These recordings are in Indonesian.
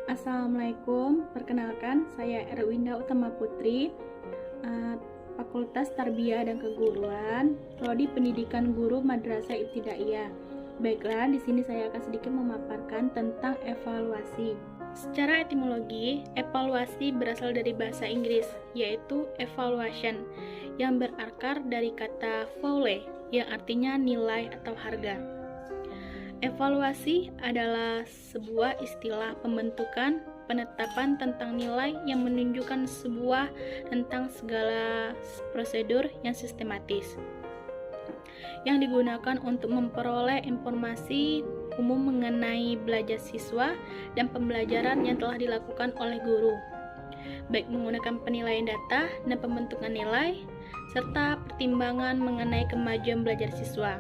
Assalamualaikum, perkenalkan saya Erwinda Utama Putri, Fakultas Tarbiyah dan Keguruan, Prodi Pendidikan Guru Madrasah Ibtidaiyah. Baiklah, di sini saya akan sedikit memaparkan tentang evaluasi. Secara etimologi, evaluasi berasal dari bahasa Inggris, yaitu evaluation, yang berakar dari kata voule, yang artinya nilai atau harga. Evaluasi adalah sebuah istilah pembentukan penetapan tentang nilai yang menunjukkan sebuah tentang segala prosedur yang sistematis yang digunakan untuk memperoleh informasi umum mengenai belajar siswa dan pembelajaran yang telah dilakukan oleh guru, baik menggunakan penilaian data dan pembentukan nilai serta pertimbangan mengenai kemajuan belajar siswa.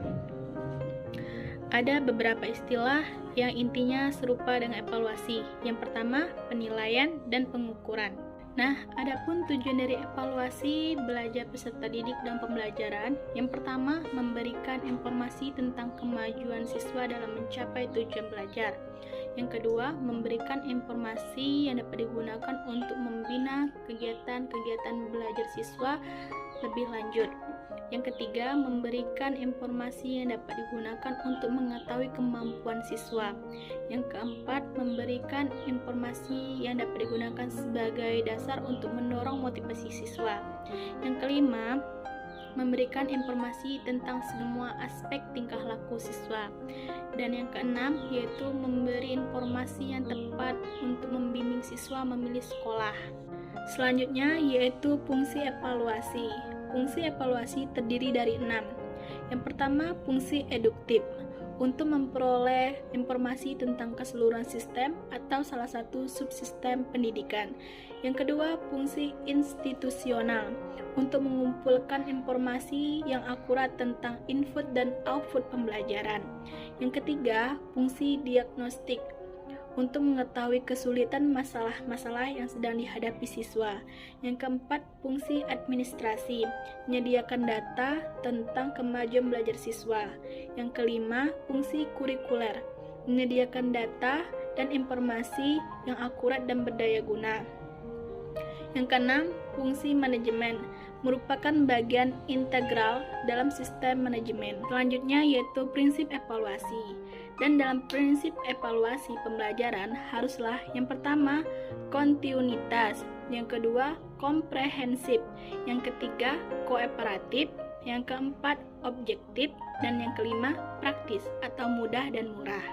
Ada beberapa istilah yang intinya serupa dengan evaluasi. Yang pertama, penilaian dan pengukuran. Nah, adapun tujuan dari evaluasi belajar peserta didik dalam pembelajaran, yang pertama, memberikan informasi tentang kemajuan siswa dalam mencapai tujuan belajar. Yang kedua, memberikan informasi yang dapat digunakan untuk membina kegiatan-kegiatan belajar siswa lebih lanjut. Yang ketiga, memberikan informasi yang dapat digunakan untuk mengetahui kemampuan siswa. Yang keempat, memberikan informasi yang dapat digunakan sebagai dasar untuk mendorong motivasi siswa. Yang kelima, memberikan informasi tentang semua aspek tingkah laku siswa. Dan yang keenam, yaitu memberi informasi yang tepat untuk membimbing siswa memilih sekolah. Selanjutnya, yaitu fungsi evaluasi. Fungsi evaluasi terdiri dari 6. Yang pertama, fungsi eduktif, untuk memperoleh informasi tentang keseluruhan sistem atau salah satu subsistem pendidikan. Yang kedua, fungsi institusional, untuk mengumpulkan informasi yang akurat tentang input dan output pembelajaran. Yang ketiga, fungsi diagnostik, untuk mengetahui kesulitan masalah-masalah yang sedang dihadapi siswa. Yang keempat, fungsi administrasi, menyediakan data tentang kemajuan belajar siswa. Yang kelima, fungsi kurikuler, menyediakan data dan informasi yang akurat dan berdaya guna. Yang keenam, fungsi manajemen, merupakan bagian integral dalam sistem manajemen. Selanjutnya yaitu prinsip evaluasi. Dan dalam prinsip evaluasi pembelajaran haruslah yang pertama kontinuitas, yang kedua komprehensif, yang ketiga kooperatif, yang keempat objektif, dan yang kelima praktis atau mudah dan murah.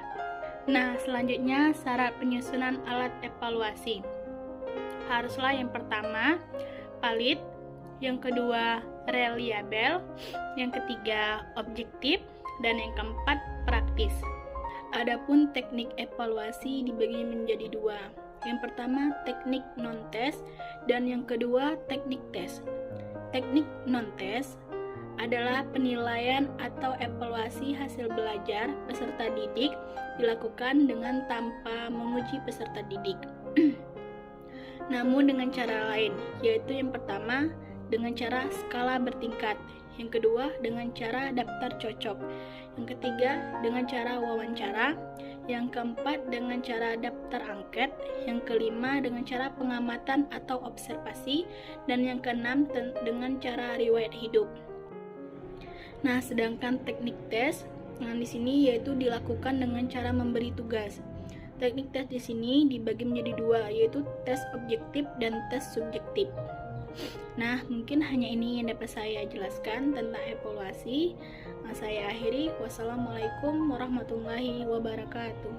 Nah, selanjutnya syarat penyusunan alat evaluasi. Haruslah yang pertama valid, yang kedua reliable, yang ketiga objektif, dan yang keempat praktis. Adapun teknik evaluasi dibagi menjadi 2. Yang pertama teknik non-tes dan yang kedua teknik tes. Teknik non-tes adalah penilaian atau evaluasi hasil belajar peserta didik dilakukan dengan tanpa menguji peserta didik. Namun dengan cara lain, yaitu yang pertama dengan cara skala bertingkat, yang kedua dengan cara daftar cocok, yang ketiga dengan cara wawancara, yang keempat dengan cara daftar angket, yang kelima dengan cara pengamatan atau observasi, dan yang keenam dengan cara riwayat hidup. Nah, sedangkan teknik tes di sini yaitu dilakukan dengan cara memberi tugas. Teknik tes di sini dibagi menjadi 2, yaitu tes objektif dan tes subjektif. Nah, mungkin hanya ini yang dapat saya jelaskan tentang evaluasi. Saya akhiri. Wassalamualaikum warahmatullahi wabarakatuh.